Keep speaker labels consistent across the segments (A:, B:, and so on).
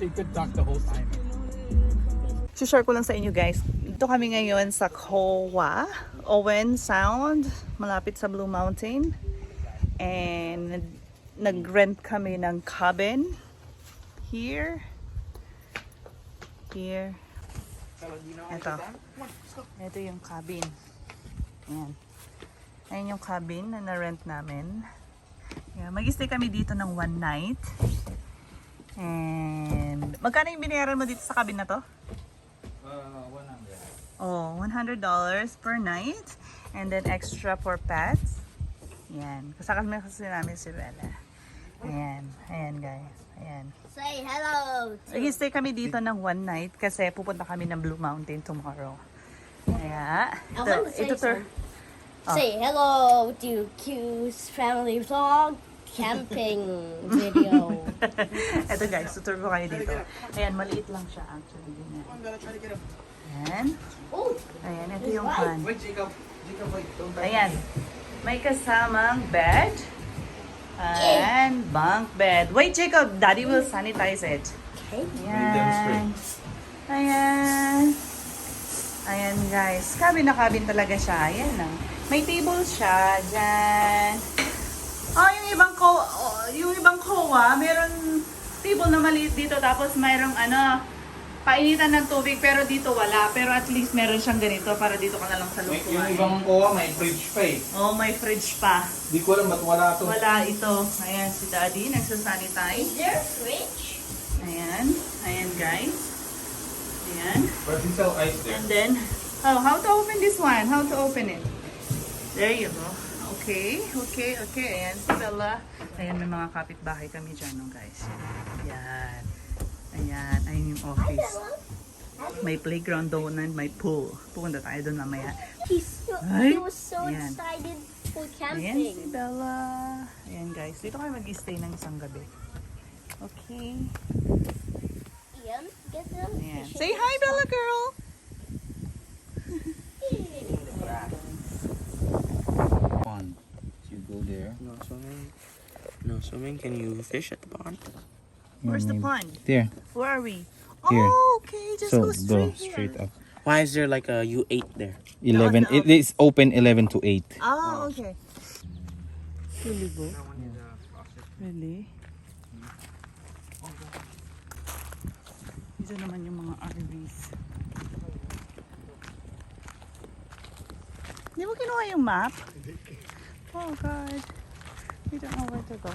A: you could talk the whole time.
B: Share ko lang sa inyo guys. Dito kami ngayon sa KOA, Owen Sound, malapit sa Blue Mountain. And nag-rent kami ng cabin. Here. Ito yung cabin. Ayan. Ayan yung cabin na na-rent namin. Ayan. Mag-stay kami dito ng 1 night. And magkano yung binayaran mo dito sa cabin na to?
A: 100.
B: Oh, $100 per night. And then extra for pets. Ayan. Kasama kasi namin si Bella. Ayan. Ayan guys. Ayan.
C: Say hello.
B: Mag-stay kami dito ng 1 night kasi pupunta kami ng Blue Mountain tomorrow. Kaya,
C: Say hello to Q's family vlog camping video.
B: Ito guys, tutur ko kayo dito. Ayan, maliit lang siya actually. Ayan.
C: Oh,
B: Ayan, ito yung pan.
A: Wait, Jacob. Jacob, wait. Don't touch
B: Ayan. May kasamang bed. And bunk bed. Wait, Jacob. Daddy will sanitize it.
C: okay.
B: Ayan. Ayan. Ayan guys. Cabin na cabin talaga siya. Ayan lang. May table siya. Diyan. Oh, yung ibang KOA, meron table na maliit dito. Tapos mayroong painitan ng tubig. Pero dito wala. Pero at least meron siyang ganito para dito ka na lang sa loob
A: Yung
B: kumain.
A: ibang KOA, may fridge pa eh.
B: Oh, may fridge pa.
A: Di ko alam ba't wala ito.
B: Wala ito. Ayan, si Daddy nagsasanitize.
C: Is there a fridge?
B: Ayan. Ayan, guys. Ayan.
A: But we sell ice there.
B: And then, how to open this one? How to open it? There you go. Okay. Ayan, si Bella. Ayan, may mga kapitbahay kami dyan, no, guys. Ayan. Ayan. Ayan yung office. May playground doon and may pool. Pupunta tayo doon mamaya.
C: He
B: Ay,
C: was so
B: ayan.
C: excited for
B: Ayan si
C: camping.
B: Bella. Ayan guys, dito kayo mag-stay ng isang gabi. Okay.
C: Ian, get them.
B: Ayan. Say hi, Bella girl!
A: Pond. You go there.
D: No swimming. No swimming. Can you fish at the pond?
B: Where's the pond?
A: There.
B: Where are we?
A: Here.
B: Oh, okay. Just go straight here.
A: up.
D: Why is there like a U8 there?
A: 11. It is open 11 to 8.
B: Oh, okay. Really, bro? Really? Dito naman yung mga RVs. Di mo kinuha yung map? Oh, God. We don't know where to go.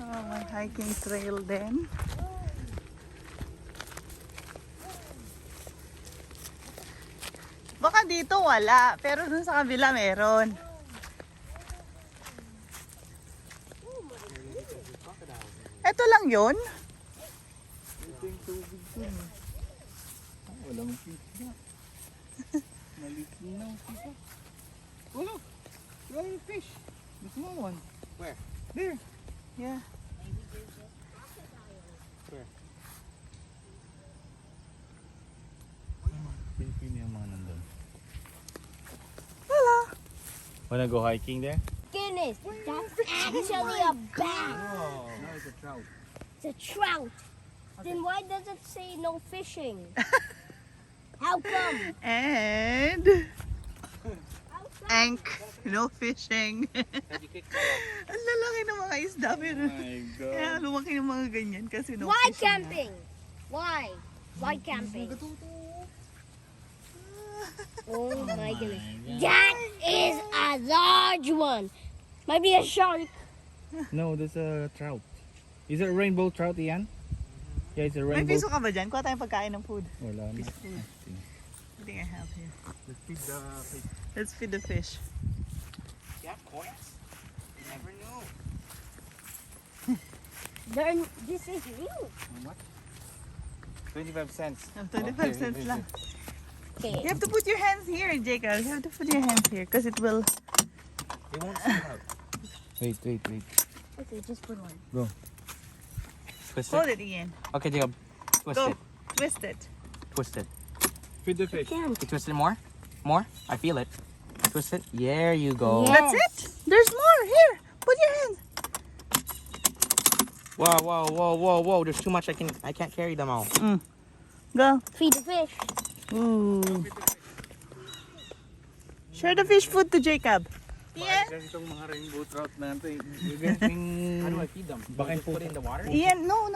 B: Oh, may hiking trail din. Baka dito wala, pero dun sa kabila meron. Ito lang yun?
A: Wala mong pizza. Malinaw pizza. Oh look! You have a fish. The small one. Where? There.
B: Yeah.
A: Pilipino yung mga nandun.
B: Wala.
A: Wanna go hiking there?
C: Goodness, that's actually a bat.
A: Oh, no, it's a trout.
C: It's a trout. Then why does it say no fishing? How come?
B: And
C: How come?
B: ank, no fishing. Ang lalaki ng mga isda, pero
A: My God.
B: kaya lumaki ng mga ganyan kasi no
C: Why
B: fishing.
C: camping? Why? Why camping? Oh my goodness. That is a large one. Might be a shark.
A: No, there's a trout. Is it a rainbow trout, Ian? Yeah, it's a
B: May
A: rainbow.
B: piso ka ba dyan? Kuha tayong pagkain ng food.
A: Wala na.
B: Fish food. I think I have here.
A: Let's feed the fish.
B: Let's feed the fish.
D: You have coins? You never knew.
C: This is new.
A: What? 25 cents.
B: 25 cents lang.
C: Okay.
B: You have to put your hands here, Jacob. You have to put your hands here because it will
D: They won't stick out. Wait.
C: Okay, just put one.
D: Go. Twist
B: Hold
D: it.
B: it, Ian.
D: Okay, Jacob. Twist
B: Go.
D: it.
B: Twist it.
D: Twist it.
A: Feed the fish.
C: Can't.
D: You twist it more? More? I feel it. Twist it. There you go.
C: Yeah.
B: That's it. There's more. Here. Put your hand.
D: Whoa. There's too much. I can't carry them all.
B: Go.
C: Feed the fish.
B: Ooh. Share the fish food to Jacob. Ian.
A: Kasi itong mga rainbow trout natin.
D: How do I feed them? Do I just put it in the water?
B: Ian, no.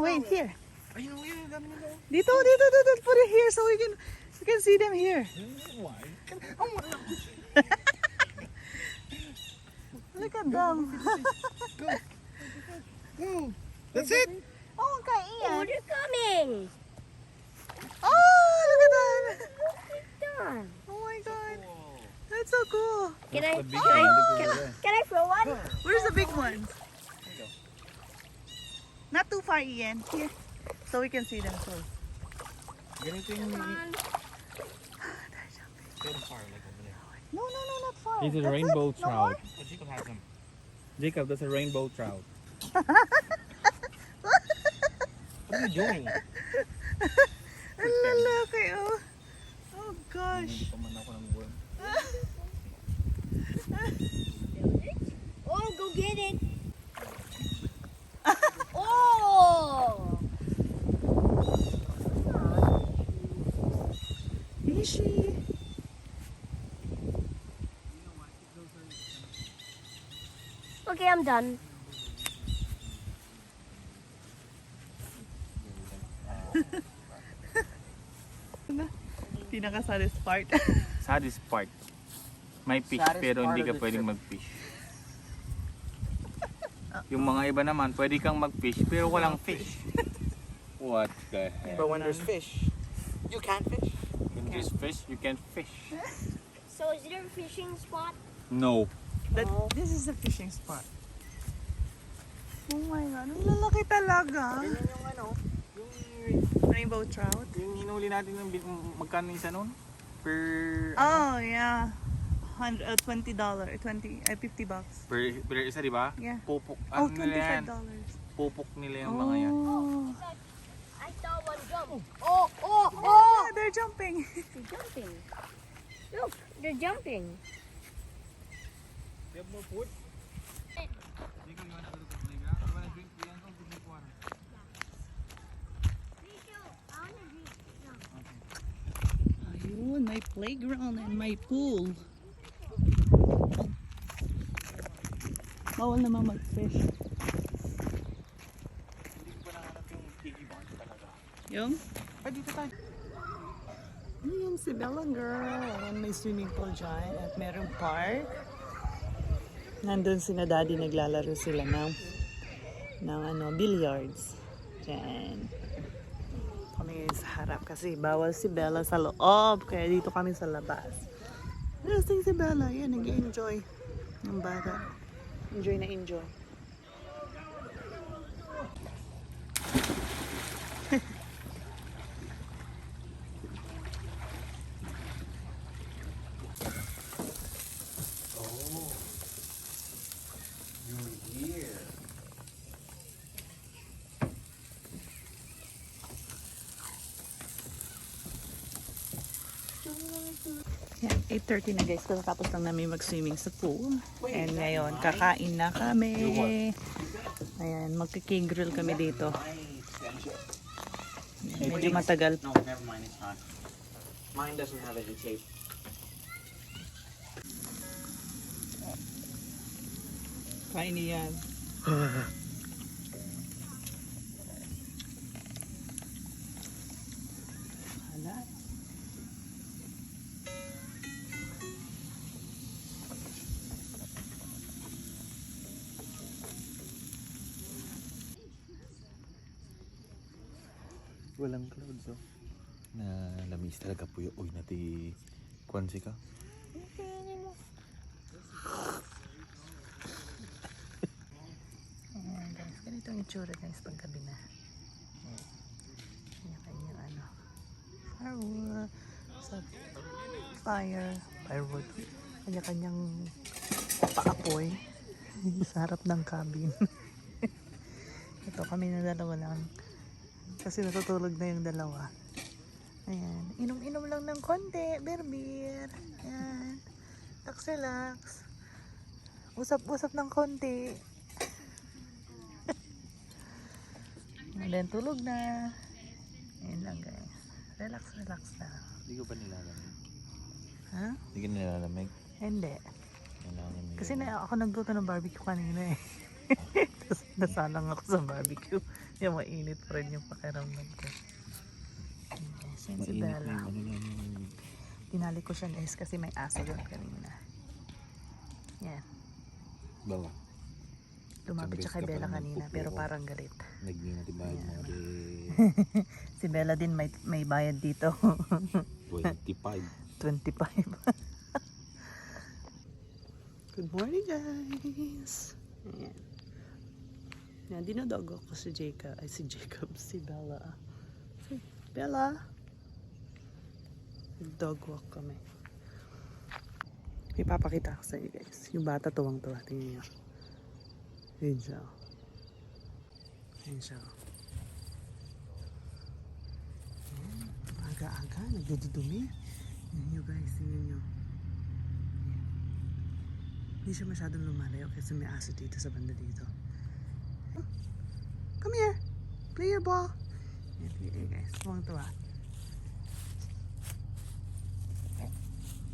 B: Wait, here.
A: Ayun, ang dami nila.
B: Dito. Put it here so we can see them here. Look at them.
A: Go. That's it.
B: Oh, kay
C: Oh,
B: Ian.
C: they're coming.
B: Oh, look at that.
C: Done.
B: Oh my God. That's so cool.
C: Can I throw one?
B: Where's the big ones? Not too far, Ian. Here. So we can see them close.
A: Ganito yung...
B: No, not far.
A: This is
B: That's
A: rainbow
B: it? No
A: trout.
B: more?
D: Oh, Jacob has them.
A: Jacob, that's a rainbow trout.
D: What are you doing?
B: Ang lalaki, oh. Oh, gosh.
A: Hindi pa man ako ng buwan.
C: Oh, go get it. Oh!
B: Fishy.
C: Okay, I'm done.
B: Pinaka-saddest part.
A: Saddest part. May fish
D: Saddest
A: pero
D: part
A: hindi
D: of
A: ka
D: the
A: pwedeng
D: trip.
A: mag-fish. Yung mga iba naman, pwede kang mag-fish pero walang fish. What the heck?
D: But when there's fish, you can't fish.
A: When there's fish, you can't fish.
C: So is there a fishing spot?
A: No.
B: This is the fishing spot. Oh my God, ang lalaki talaga.
A: Ganyan yung ano, yung
B: Rainbow trout.
A: yung hinuli natin ng magkano isa nun? Per,
B: Oh, yeah. $20, $50.
A: per isa, di ba?
B: Yeah.
A: Pupuk,
B: Oh,
A: ano nila yan?
B: $25.
A: Pupuk nila yung mga yan.
B: Oh.
C: I saw one jump.
B: Oh, they're jumping.
C: They're jumping. Look, they're jumping.
A: You have more food? Jacob, you want to go to the playground? You want to drink? You want to drink water?
B: Ayun, may playground and may pool. Bawal naman mag-fish.
A: Hindi ko pa nahanap yung piggy bank talaga.
B: Yung?
A: Ay, dito tayo.
B: Ayun si Bella girl. Ayan, may swimming pool dyan at merong park. Nandun si na daddy, naglalaro sila ng billiards. Diyan. Kami sa harap kasi bawal si Bella sa loob. Kaya dito kami sa labas. Interesting si Bella. Yan, nag-enjoy. Yung bata. Enjoy na enjoy. Yan, 8:30 na guys. Tapos lang namin mag-swimming sa pool. And ngayon, kakain na kami. Ayan, magkikigrill kami dito. Ayan, medyo matagal.
D: No, never mind. It's not. Mine doesn't have any shape.
B: Kain niyan. Hala.
A: Walang clouds, oh. Na lamis talaga po yung uy nati kwansi ka.
B: Ayan guys, ganito ang itsura guys paggabi na. Kanya-kanyang ano. Firewood. Sa firewood. Kanya-kanyang paapoy sa harap ng cabin. Ito kami na dalawa lang. Kasi natutulog na yung dalawa. Ayan. Inom-inom lang ng konti. Berbir. Ayan. Relax. Usap-usap ng konti. And then tulog na. Ayan lang guys. Relax na.
D: Hindi ko ba nilalamig?
B: Ha?
D: Hindi ka nilalamig?
B: Hindi.
D: Nilalamig.
B: Kasi ako nagluto ng barbecue kanina eh. Tapos nasalang ako sa barbecue. Yung mainit pa rin yung pakiramdam ko. Yes, yun si Bella. Tinali ko siya guys kasi may aso doon kanina. Yan.
D: Bawa.
B: Lumapit siya kay Bella kanina pero parang galit.
D: Nagninatibahid mo rin.
B: Si Bella din may bayad dito.
D: 25.
B: 25. Good morning guys. Ayan. Yan, dinodogo ko si Jacob. Ay, si Bella. Si Bella. Dog walk kami. Ipapakita ko sa inyo guys. Yung bata tuwang-tuwa. Tingnan nyo. Yun siya. Yun siya. Ayan. Aga-aga. Nagdudumi. Tingnan nyo guys. Tingnan nyo. Hindi siya masyadong lumalayo kasi may aso dito sa banda dito. Come here. Play your ball. Ayan guys. Tuwang-tuwa.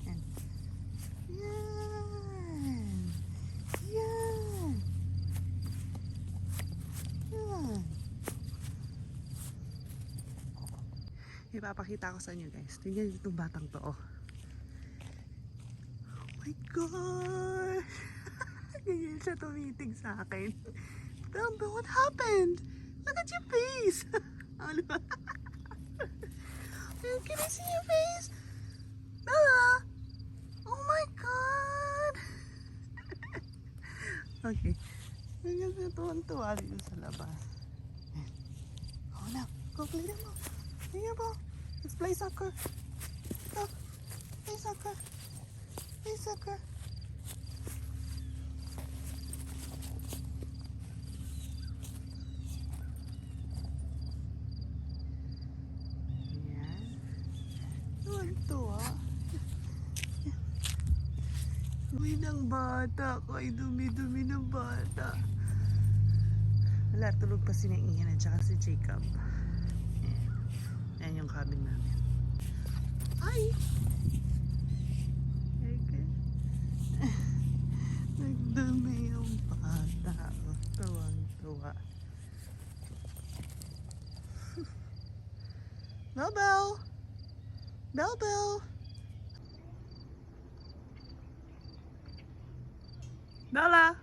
B: Yan. Yan. Ipapakita ko sa inyo guys. Tingnan itong batang to. Oh my gosh. Ganyan siya tumitig sa akin. Bella, what happened? Look at your face. Can I see your face? Bella! Oh my God! Okay. Ganyan siya tuwan-tuwa dito sa labas. Oh now, go play the ball. Play your ball. Let's play soccer. Go. Play soccer. Play soccer. Uy, ng bata. Ay, dumi-dumi ng bata. Wala, tulog pa si Ian at saka si Jacob. Ayan yung cabin namin. Ay! Okay. Nagdumi yung bata. Tuwang-tuwa. Bell! Bell! Bella!